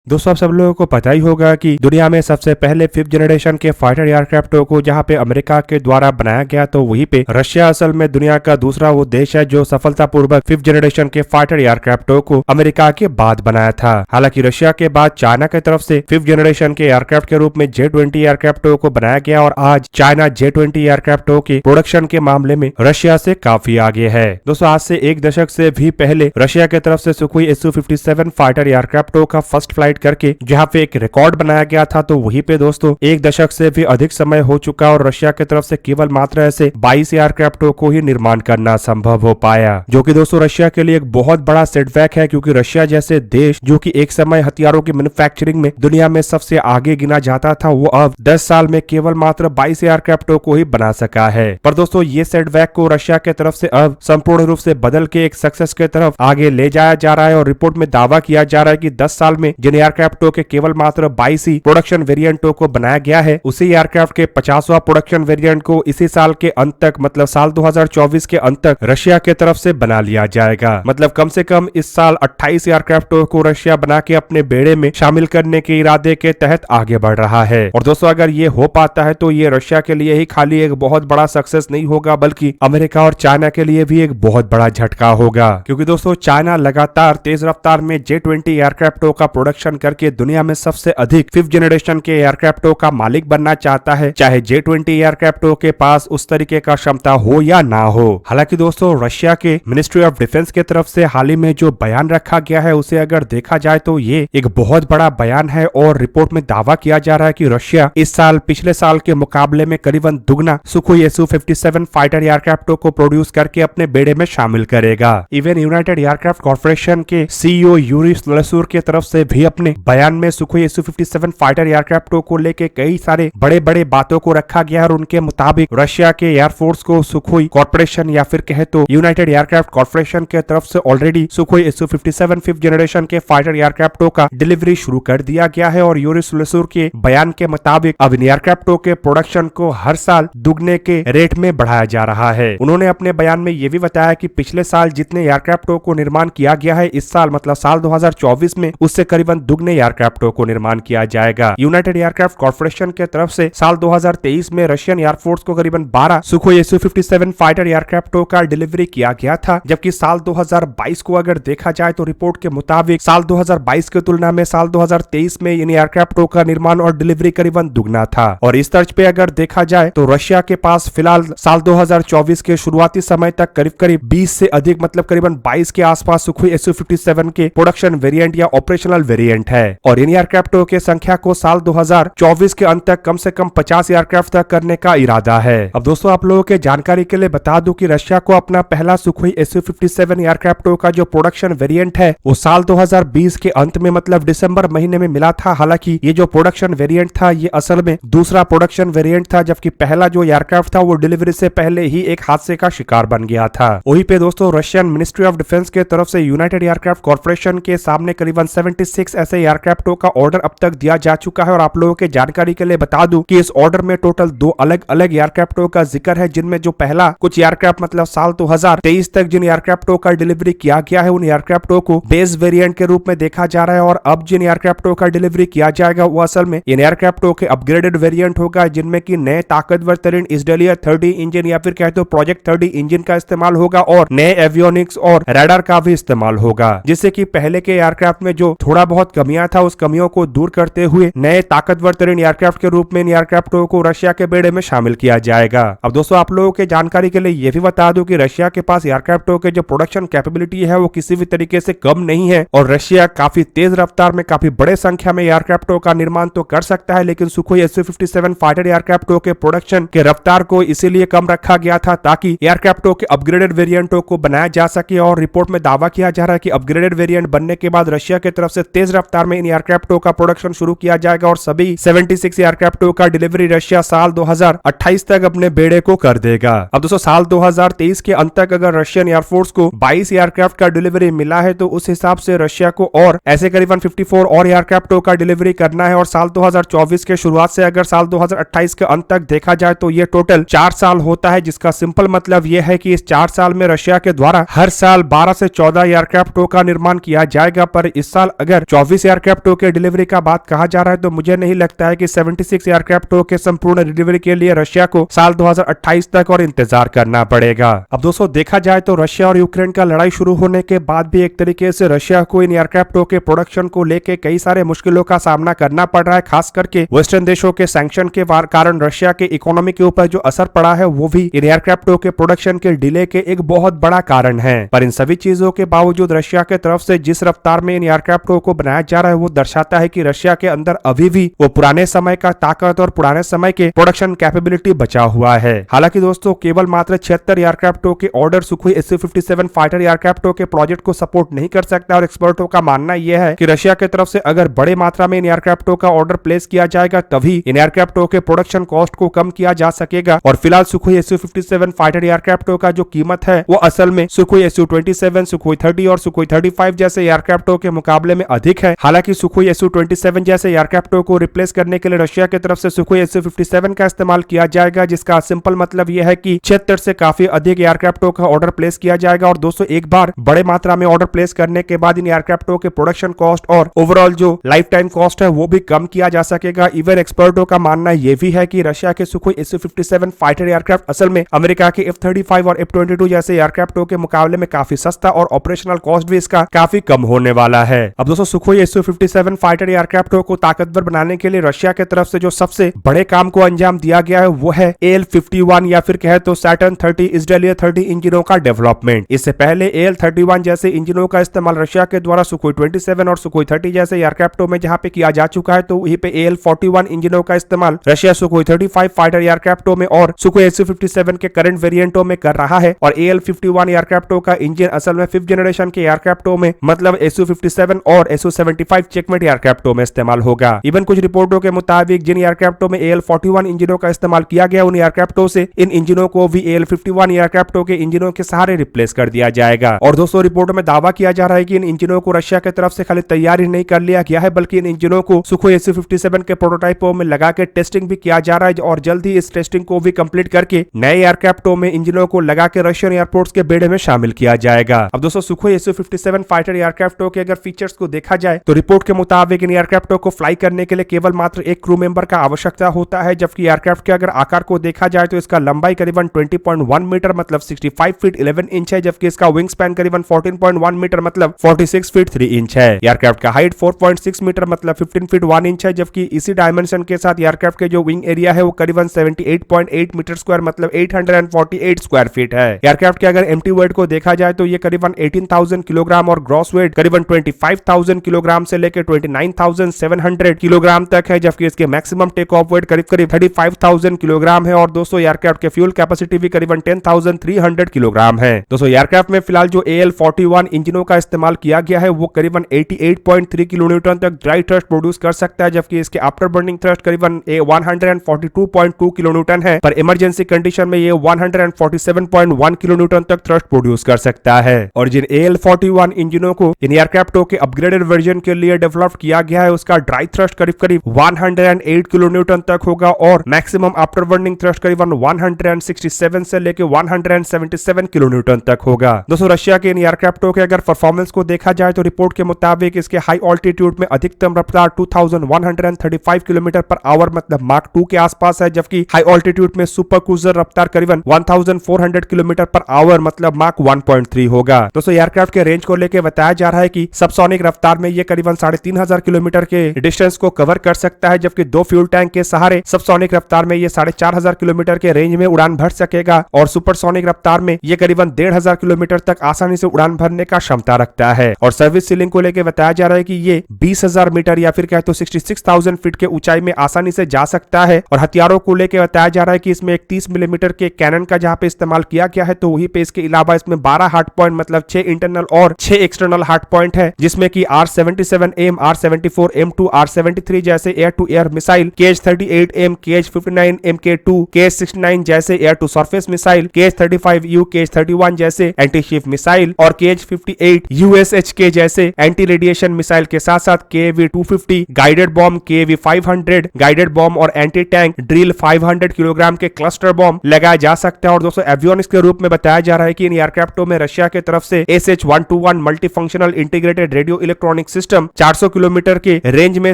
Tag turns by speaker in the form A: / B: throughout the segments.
A: दोस्तों आप सब लोगों को पता ही होगा कि दुनिया में सबसे पहले 5th जनरेशन के फाइटर एयरक्राफ्ट को जहां पे अमेरिका के द्वारा बनाया गया, तो वहीं पे रशिया असल में दुनिया का दूसरा वो देश है जो सफलतापूर्वक 5th जनरेशन के फाइटर एयरक्राफ्ट को अमेरिका के बाद बनाया था। हालांकि रशिया के बाद चाइना की तरफ से 5th जनरेशन के एयरक्राफ्ट के रूप में J-20 एयरक्राफ्ट को बनाया गया और आज चाइना J-20 एयरक्राफ्ट के प्रोडक्शन के मामले में रशिया से काफी आगे है। दोस्तों आज से एक दशक से भी पहले रशिया की तरफ से सुखोई Su-57 फाइटर एयरक्राफ्ट का फर्स्ट फ्लाइट करके जहां पे एक रिकॉर्ड बनाया गया था, तो वहीं पे दोस्तों एक दशक से भी अधिक समय हो चुका और रशिया की तरफ से केवल मात्र ऐसे 22 एयरक्राफ्ट को ही निर्माण करना संभव हो पाया, जो कि दोस्तों रशिया के लिए एक बहुत बड़ा सेटबैक है, क्योंकि रशिया जैसे देश जो कि एक समय हथियारों की मैन्युफैक्चरिंग में दुनिया में सबसे आगे गिना जाता था, वो अब 10 साल में केवल मात्र 22 एयरक्राफ्ट को ही बना सका है। पर दोस्तों ये सेटबैक को रशिया की तरफ से अब संपूर्ण रूप से बदल के एक सक्सेस की तरफ आगे ले जाया जा रहा है और रिपोर्ट में दावा किया जा रहा है कि 10 साल में जिन एयरक्राफ्ट के केवल मात्र 22 ही प्रोडक्शन वेरिएंटों को बनाया गया है, उसी एयरक्राफ्ट के 50वां प्रोडक्शन वेरिएंट को इसी साल के अंत तक, मतलब साल 2024 के अंत तक रशिया के तरफ से बना लिया जाएगा। मतलब कम से कम इस साल 28 एयरक्राफ्ट को रशिया बना के अपने बेड़े में शामिल करने के इरादे के तहत आगे बढ़ रहा है। और दोस्तों अगर ये हो पाता है तो ये रशिया के लिए ही खाली एक बहुत बड़ा सक्सेस नहीं होगा, बल्कि अमेरिका और चाइना के लिए भी एक बहुत बड़ा झटका होगा, क्योंकि दोस्तों चाइना लगातार तेज रफ्तार में J-20 एयरक्राफ्ट का प्रोडक्शन करके दुनिया में सबसे अधिक 5th जनरेशन के एयरक्राफ्ट का मालिक बनना चाहता है, चाहे J-20 एयरक्राफ्ट के पास उस तरीके का क्षमता हो या ना हो। हालांकि दोस्तों रशिया के मिनिस्ट्री ऑफ डिफेंस की तरफ से हाल ही में जो बयान रखा गया है, उसे अगर देखा जाए तो ये एक बहुत बड़ा बयान है और रिपोर्ट में दावा किया जा रहा है कि रशिया इस साल पिछले साल के मुकाबले में करीबन दुगना सुखोई Su-57 फाइटर एयरक्राफ्ट को प्रोड्यूस करके अपने बेड़े में शामिल करेगा। इवन यूनाइटेड एयरक्राफ्ट कॉर्पोरेशन के CEO यूरी स्लसूर की तरफ से भी अपने बयान में सुखोई Su-57 फाइटर एयरक्राफ्ट को लेके कई सारे बड़े बड़े बातों को रखा गया और उनके मुताबिक रशिया के एयरफोर्स को सुखोई कॉर्पोरेशन या फिर कहे तो यूनाइटेड एयरक्राफ्ट कॉर्पोरेशन की तरफ से already Sukhoi Su-57 5th generation के फाइटर एयरक्राफ्ट का डिलीवरी शुरू कर दिया गया है। और यूरी स्लसूर के बयान के मुताबिक अब इन एयरक्राफ्ट के प्रोडक्शन को हर साल दुगने के रेट में बढ़ाया जा रहा है। उन्होंने अपने बयान में ये भी बताया कि पिछले साल जितने एयरक्राफ्ट को निर्माण किया गया है, इस साल मतलब साल 2024 में उससे करीबन दुगने एयरक्राफ्ट को निर्माण किया जाएगा। यूनाइटेड एयरक्राफ्ट कॉर्पोरेशन के तरफ से साल 2023 में रशियन एयरफोर्स को करीबन 12 सुखोई Su-57 फाइटर एयरक्राफ्ट का डिलीवरी किया गया था, जबकि साल 2022 को अगर देखा जाए तो रिपोर्ट के मुताबिक साल 2022 की तुलना में साल 2023 में इन एयरक्राफ्ट का निर्माण और डिलीवरी करीबन दुगना था। और इस तर्ज पे अगर देखा जाए तो रशिया के पास फिलहाल साल 2024 के शुरुआती समय तक करीब करीब 20 से अधिक, मतलब करीबन 22 के आसपास सुखोई Su-57 के प्रोडक्शन वेरिएंट या ऑपरेशनल वेरिएंट है। और इन एयरक्राफ्ट के संख्या को साल 2024 के अंत तक कम से कम 50 एयरक्राफ्ट तक करने का इरादा है। अब दोस्तों आप लोगों के जानकारी के लिए बता दूं कि रशिया को अपना पहला सुखोई Su-57 एयरक्राफ्ट का जो प्रोडक्शन वेरिएंट है वो साल 2020 के अंत में, मतलब दिसंबर महीने में मिला था। हालांकि ये जो प्रोडक्शन वेरिएंट था ये असल में दूसरा प्रोडक्शन वेरिएंट था, जबकि पहला जो एयरक्राफ्ट था वो डिलीवरी से पहले ही एक हादसे का शिकार बन गया था। वहीं पे दोस्तों रशियन मिनिस्ट्री ऑफ डिफेंस के तरफ से यूनाइटेड एयरक्राफ्ट कॉर्पोरेशन के सामने करीबन 76 ऐसे एयरक्राफ्ट का ऑर्डर अब तक दिया जा चुका है। और आप लोगों के जानकारी के लिए बता दूं कि इस ऑर्डर में टोटल 2 अलग अलग एयरक्राफ्ट का जिक्र है, जिनमें जो पहला कुछ एयरक्राफ्ट मतलब साल 2023 तक जिन एयरक्राफ्ट का डिलीवरी किया गया है, उन एयरक्राफ्ट को बेस वेरिएंट के रूप में देखा जा रहा है। और अब जिन एयरक्राफ्ट का डिलीवरी किया जाएगा वो असल में इन एयरक्राफ्ट के अपग्रेडेड वेरिएंट होगा, जिनमें की नए ताकतवर तरीन इसडेलियर 30 इंजन या फिर कहते हो प्रोजेक्ट 30 इंजन का इस्तेमाल होगा और नए एवियोनिक्स और रडार का भी इस्तेमाल होगा, जिससे कि पहले के एयरक्राफ्ट में जो थोड़ा बहुत कमियां था उस कमियों को दूर करते हुए नए ताकतवर तरीन एयरक्राफ्ट के रूप में इन एयरक्राफ्ट को रशिया के बेड़े में शामिल किया जाएगा। अब दोस्तों आप लोगों के जानकारी के लिए यह भी बता दूं कि रशिया के पास एयरक्राफ्ट के जो प्रोडक्शन कैपेबिलिटी है वो किसी भी तरीके से कम नहीं है और रशिया काफी तेज रफ्तार में काफी बड़े संख्या में एयरक्राफ्ट का निर्माण तो कर सकता है, लेकिन सुखोई Su-57 फाइटर एयरक्राफ्ट के प्रोडक्शन के रफ्तार को इसीलिए कम रखा गया था ताकि एयरक्राफ्ट के अपग्रेडेड वेरिएंटों को बनाया जा सके। और रिपोर्ट में दावा किया जा रहा है कि अपग्रेडेड वेरिएंट बनने के बाद रशिया की तरफ से तेज रफ्तार में इन एयरक्राफ्ट का प्रोडक्शन शुरू किया जाएगा और सभी 76 एयरक्राफ्ट का डिलीवरी रशिया साल 2028 तक अपने बेड़े को कर देगा। अब दोस्तों साल 2023 के अंत तक अगर रशियन एयरफोर्स को 22 एयरक्राफ्ट का डिलीवरी मिला है तो उस हिसाब से रशिया को और ऐसे करीबन 54 और एयरक्राफ्ट का डिलीवरी करना है। और साल 2024 के शुरुआत से अगर साल 2028 के अंत तक देखा जाए तो ये टोटल 4 साल होता है, जिसका सिंपल मतलब यह है कि इस 4 साल में रशिया के द्वारा हर साल 12 से 14 एयरक्राफ्ट का निर्माण किया जाएगा। पर इस साल अगर 24 एयरक्राफ्ट के डिलीवरी का बात कहा जा रहा है, तो मुझे नहीं लगता है कि 76 एयरक्राफ्ट के संपूर्ण डिलीवरी के लिए रशिया को साल 2028 तक और इंतजार करना पड़ेगा। अब दोस्तों देखा जाए तो रशिया और यूक्रेन का लड़ाई शुरू होने के बाद भी एक तरीके से रशिया को इन एयरक्राफ्ट के प्रोडक्शन को लेकर कई सारे मुश्किलों का सामना करना पड़ रहा है। खास करके वेस्टर्न देशों के सैंक्शन के कारण रशिया के इकोनॉमी के ऊपर जो असर पड़ा है वो भी इन एयरक्राफ्ट के प्रोडक्शन के डिले के एक बहुत बड़ा कारण है। पर इन सभी चीजों के बावजूद रशिया के तरफ से जिस रफ्तार में इन एयरक्राफ्ट को बनाया जा रहा है वो दर्शाता है कि रशिया के अंदर अभी भी वो पुराने समय का ताकत और पुराने समय के प्रोडक्शन कैपेबिलिटी बचा हुआ है। हालांकि दोस्तों केवल मात्र 76 एयरक्राफ्ट के order Sukhoi Su-57 fighter aircraft के प्रोजेक्ट को सपोर्ट नहीं कर सकता और एक्सपर्टों का मानना यह है कि रशिया की तरफ से अगर बड़े मात्रा में इन एयरक्राफ्ट का ऑर्डर प्लेस किया जाएगा तभी इन एयरक्राफ्ट के प्रोडक्शन कॉस्ट को कम किया जा सकेगा। और फिलहाल सुखोई Su-57 फाइटर एयरक्राफ्ट का जो कीमत है वो असल में सुखोई Su-27, सुखोई 30 और सुखोई 35 जैसे एयरक्राफ्ट के मुकाबले में अधिक है। हालांकि सुखोई Su-27 जैसे एयरक्राफ्ट को रिप्लेस करने के लिए रशिया की तरफ से सुखोई Su-57 का इस्तेमाल किया जाएगा, जिसका सिंपल मतलब यह है कि 76 से काफी अधिक एयरक्राफ्ट का ऑर्डर प्लेस किया जाएगा। और दोस्तों एक बार बड़े मात्रा में ऑर्डर प्लेस करने के बाद इन एयरक्राफ्ट के प्रोडक्शन कॉस्ट और ओवरऑल जो लाइफ टाइम कॉस्ट है वो भी कम किया जा सकेगा। इवन एक्सपर्टों का मानना यह भी है कि रशिया के सुखोई Su-57 फाइटर एयरक्राफ्ट असल में अमेरिका के F-35 और F-22 जैसे एयरक्राफ्ट के मुकाबले में काफी सस्ता और ऑपरेशनल कॉस्ट भी इसका काफी कम होने वाला है। अब दोस्तों सुखोई Su-57 फाइटर एयरक्राफ्ट को ताकतवर बनाने के लिए रशिया की तरफ से जो सबसे बड़े काम को अंजाम दिया गया है वो है AL-51 या फिर कहे तो सैटर्न 30 इजरायली 30 इंजनों का डेवलपमेंट। इससे पहले AL-31 जैसे इंजनों का इस्तेमाल रशिया के द्वारा सुखोई 27 और सुखोई 30 जैसे एयरक्राफ्टों में जहां पे किया जा चुका है, तो वहीं पे AL-41 इंजनों का इस्तेमाल रशिया सुखोई 35 फाइटर एयरक्राफ्टों में और सुखोई Su-57 के करंट वेरिएंटों में कर रहा है। और AL-51 एयरक्राफ्टों का इंजन असल में 5th जनरेशन के एयरक्राफ्टों में मतलब Su-57 और Su-75 चेकमेट एयरक्राफ्टों में इस्तेमाल होगा। इवन कुछ रिपोर्टों के मुताबिक जिन एयरक्राफ्टों में AL-41 इंजनों का इस्तेमाल किया गया उन एयरक्राफ्टों से इन इंजनों को भी AL-51 एयरक्राफ्टों के इंजनों के सहारे रिप्लेस कर दिया जाएगा। और दोस्तों रिपोर्टों में दावा किया जा रहा है कि इन इंजनों को रशिया की तरफ से खाली तैयार ही नहीं कर लिया गया है, बल्कि इन इंजनों को सुखोई Su-57 के प्रोटोटाइपों में लगा के टेस्टिंग भी किया जा रहा है और जल्द ही इस टेस्टिंग को भी कंप्लीट करके नए एयरक्राफ्टों में इंजनों को लगा के रशियन एयरपोर्ट्स के बेड़े में शामिल किया जाएगा। अब दोस्तों सुखोई Su-57 फाइटर एयरक्राफ्टों के अगर फीचर्स को देखा जाए तो रिपोर्ट के मुताबिक इन एयरक्राफ्टों को फ्लाई करने के लिए केवल मात्र एक क्रू मेंबर का आवश्यकता होता है, जबकि एयरक्राफ्ट के अगर आकार को देखा जाए तो इसका लंबाई करीबन 20.1 मीटर मतलब 65 फीट 11 इंच है, जबकि इसका विंग स्पैन करीबन 14.1 मीटर मतलब 46 फीट 3 इंच है। एयरक्राफ्ट का हाइट 4.6 मीटर मतलब 15 फीट 1 इंच है, जबकि इसी डायमेंशन के साथ एयरक्राफ्ट के जो विंग एरिया है वो करीबन 78.8 मीटर स्क्वायर मतलब 848 स्क्वायर फीट है। एयरक्राफ्ट के अगर एम्प्टी वेट को देखा जाए तो ये करीबन 18,000 किलोग्राम और ग्रॉस वेट करीबन 25,000 किलोग्राम से लेकर 29,700 किलोग्राम तक है, जबकि इसके मैक्सिमम टेक ऑफ वेट करीब 35,000 किलोग्राम है। और दोस्तों एयरक्राफ्ट के फ्यूल कैपेसिटी भी करीबन 10,300 किलोग्राम है। दोस्तों एयरक्राफ्ट में फिलहाल जो AL-41 इंजनों का इस्तेमाल किया गया है वो करीबन 88.3 किलोन्यूटन तक ड्राई थ्रस्ट प्रोड्यूस कर सकता है, जबकि इसके आफ्टर बर्निंग थ्रस्ट करीबन 142.2 किलोन्यूटन है, पर इमरजेंसी कंडीशन में ये 147.1 किलोन्यूटन तक थ्रस्ट प्रोड्यूस कर सकता है। और जिन AL-41 इंजनों को इन एयरक्राफ्टों के अपग्रेडेड वर्जन के लिए डेवलप किया गया है उसका ड्राई थ्रस्ट करीब 108 किलोन्यूटन तक होगा और मैक्सिमम आफ्टर बर्निंग थ्रस्ट करीबन 167 से लेकर 177 किलोन्यूटन तक होगा। दोस्तों रशिया के इन एयरक्राफ्टों के अगर परफॉर्मेंस को देखा जाए तो रिपोर्ट के मुताबिक इसके हाई ऑल्टीट्यूड में अधिकतम रफ्तार 2135 किलोमीटर पर आवर मतलब मार्क 2 के आसपास है, जबकि हाई ऑल्टीट्यूड में सुपर क्रूजर रफ्तार करीबन 1400 किलोमीटर पर आवर मतलब मार्क 1.3 होगा। दोस्तों एयरक्राफ्ट के रेंज को लेकर बताया जा रहा है कि सबसोनिक रफ्तार में ये करीबन 3,500 किलोमीटर के डिस्टेंस को कवर कर सकता है, जबकि 2 फ्यूल टैंक के सहारे सबसोनिक रफ्तार में ये 4,500 किलोमीटर के रेंज में उड़ान भर सकेगा और सुपरसोनिक रफ्तार में ये करीबन 1,500 किलोमीटर तक आसानी से उड़ान भरने का क्षमता रखता है। और सर्विस सीलिंग को लेकर बताया जा रहा है कि ये 20,000 मीटर या फिर कहे तो 66,000 फीट के ऊंचाई में आसानी से जा सकता है। और हथियारों को लेकर बताया जा रहा है कि इसमें एक 30 मिलीमीटर के कैनन का जहां पे इस्तेमाल किया गया है, तो वहीं पे इसके अलावा इसमें 12 हार्ड पॉइंट मतलब 6 इंटरनल और 6 एक्सटर्नल हार्ड पॉइंट है, जिसमें कि R-77M, R-74M2, R-73 जैसे air to air missile, KH-38M, KH-59, MK2, KH-69 जैसे air to surface missile, KH-35U, KH-31 जैसे एंटी शिप मिसाइल और KH-58 USHK जैसे एंटी रेडिएशन मिसाइल के साथ साथ KV-250 guided bomb, KV-500 guided bomb और anti tank drill 500 kilogram के cluster bomb लगाया जा सकता है। और दोस्तों एवियोनिक्स के रूप में बताया जा रहा है कि इन एयरक्राफ्टों में रशिया की तरफ से SH-121 multi functional integrated radio electronic system system, 400 kilometre के रेंज में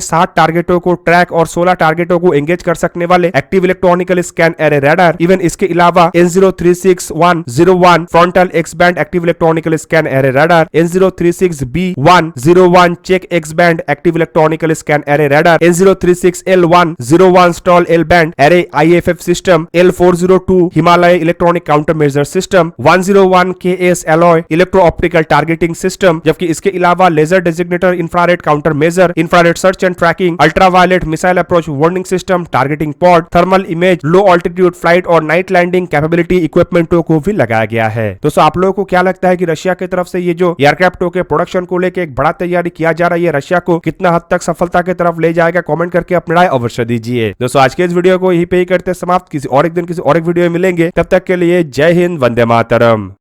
A: 60 टारगेटों को ट्रैक और 16 टारगेटों को एंगेज कर सकने वाले active electronical scan array radar. Even इसके अलावा N036101 frontal X band active electronical scan array radar, N036B101 check X band active electronical scan array radar, N036L101 stall L band array IFF system, L402 Himalaya electronic counter measure system, 101 KS alloy electro optical targeting system, जबकि इसके अलावा laser designator infrared counter measure, infrared search and tracking, ultraviolet missile approach warning system, targeting pod, thermal image, low altitude flight और night landing capability इक्विपमेंटों को भी लगाया गया है। दोस्तों आप लोगों को क्या लगता है कि रशिया की तरफ से ये जो एयरक्राफ्टों के प्रोडक्शन को लेकर एक बड़ा तैयारी किया जा रहा है, रशिया को कितना हद तक सफलता की तरफ ले जाएगा? कमेंट करके अपनी राय अवश्य दीजिए। दोस्तों आज के इस वीडियो को यहीं पे ही करते समाप्त। किसी और एक दिन किसी और एक वीडियो में मिलेंगे, तब तक के लिए जय हिंद, वंदे मातरम।